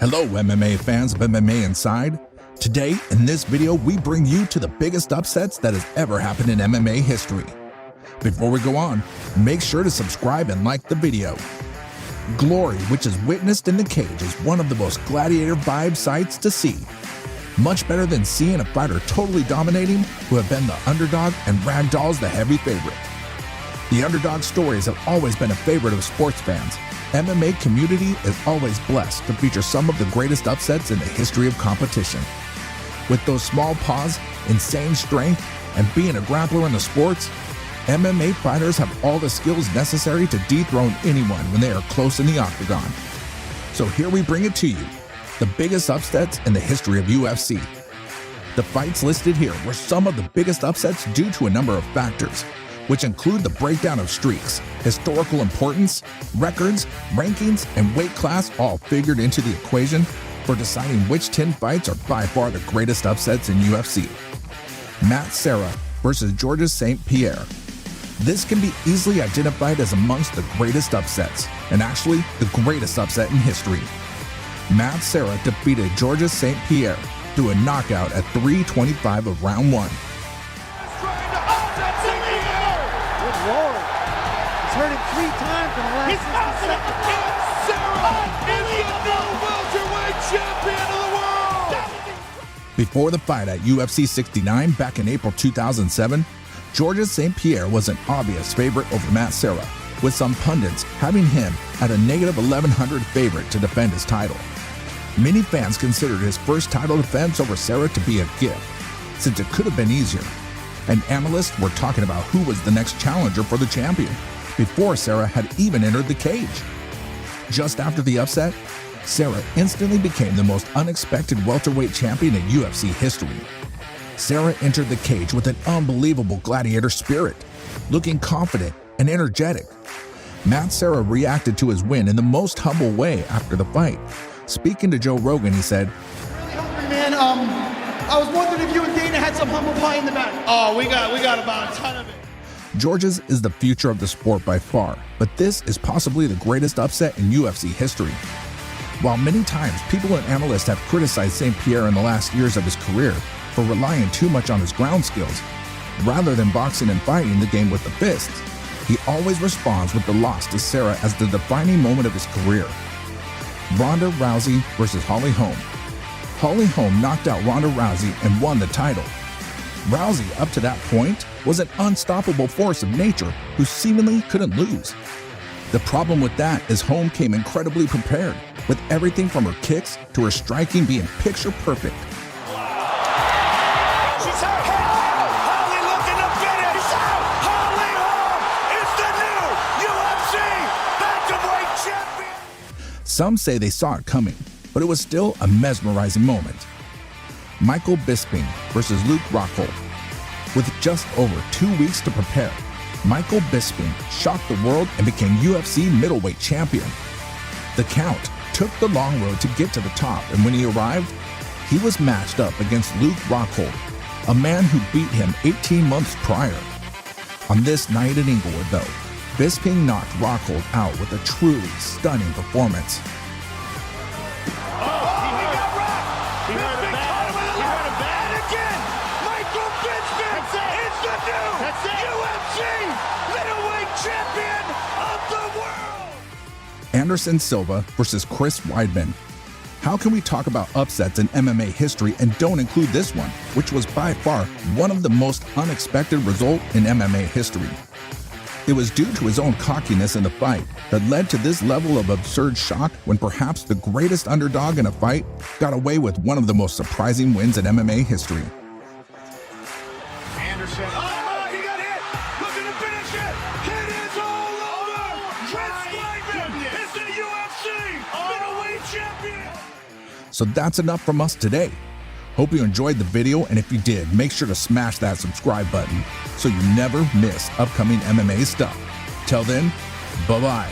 Hello MMA fans of MMA Inside. Today, in this video, we bring you to the biggest upsets that has ever happened in MMA history. Before we go on, make sure to subscribe and like the video. Glory, which is witnessed in the cage, is one of the most gladiator vibe sights to see. Much better than seeing a fighter totally dominating who have been the underdog and ragdolls the heavy favorite. The underdog stories have always been a favorite of sports fans. MMA community is always blessed to feature some of the greatest upsets in the history of competition. With those small paws, insane strength, and being a grappler in the sports, MMA fighters have all the skills necessary to dethrone anyone when they are close in the octagon. So here we bring it to you, the biggest upsets in the history of UFC. The fights listed here were some of the biggest upsets due to a number of factors, which include the breakdown of streaks, historical importance, records, rankings, and weight class all figured into the equation for deciding which 10 fights are by far the greatest upsets in UFC. Matt Serra versus Georges St-Pierre. This can be easily identified as amongst the greatest upsets, and actually the greatest upset in history. Matt Serra defeated Georges St-Pierre through a knockout at 3:25 of round 1. Lord. He's hurt him 3 times in the last 60 seconds. Serra is the new welterweight champion of the world! Before the fight at UFC 69 back in April 2007, Georges St-Pierre was an obvious favorite over Matt Serra, with some pundits having him at a negative 1100 favorite to defend his title. Many fans considered his first title defense over Serra to be a gift, since it could have been easier. And analysts were talking about who was the next challenger for the champion, before Serra had even entered the cage. Just after the upset, Serra instantly became the most unexpected welterweight champion in UFC history. Serra entered the cage with an unbelievable gladiator spirit, looking confident and energetic. Matt Serra reacted to his win in the most humble way after the fight. Speaking to Joe Rogan, he said, Really hungry, man. I was wondering if you and Dana had some humble pie in the back. Oh, we got about a ton of it. Georges is the future of the sport by far, but this is possibly the greatest upset in UFC history. While many times people and analysts have criticized St-Pierre in the last years of his career for relying too much on his ground skills, rather than boxing and fighting the game with the fists, he always responds with the loss to Serra as the defining moment of his career. Ronda Rousey versus Holly Holm. Holly Holm knocked out Ronda Rousey and won the title. Rousey, up to that point, was an unstoppable force of nature who seemingly couldn't lose. The problem with that is Holm came incredibly prepared, with everything from her kicks to her striking being picture perfect. She's out. Holly looking to finish. She's out. Holly Holm is the new UFC bantamweight champion. Some say they saw it coming, but it was still a mesmerizing moment. Michael Bisping versus Luke Rockhold. With just over 2 weeks to prepare, Michael Bisping shocked the world and became UFC middleweight champion. The Count took the long road to get to the top, and when he arrived, he was matched up against Luke Rockhold, a man who beat him 18 months prior. On this night in Inglewood, though, Bisping knocked Rockhold out with a truly stunning performance. Anderson Silva versus Chris Weidman. How can we talk about upsets in MMA history and don't include this one, which was by far one of the most unexpected results in MMA history? It was due to his own cockiness in the fight that led to this level of absurd shock when perhaps the greatest underdog in a fight got away with one of the most surprising wins in MMA history. Anderson. Oh, he got hit. Looking to finish it. It is all over. Chris Weidman is the UFC middleweight champion. So that's enough from us today. Hope you enjoyed the video, and if you did, make sure to smash that subscribe button so you never miss upcoming MMA stuff. Till then, bye-bye.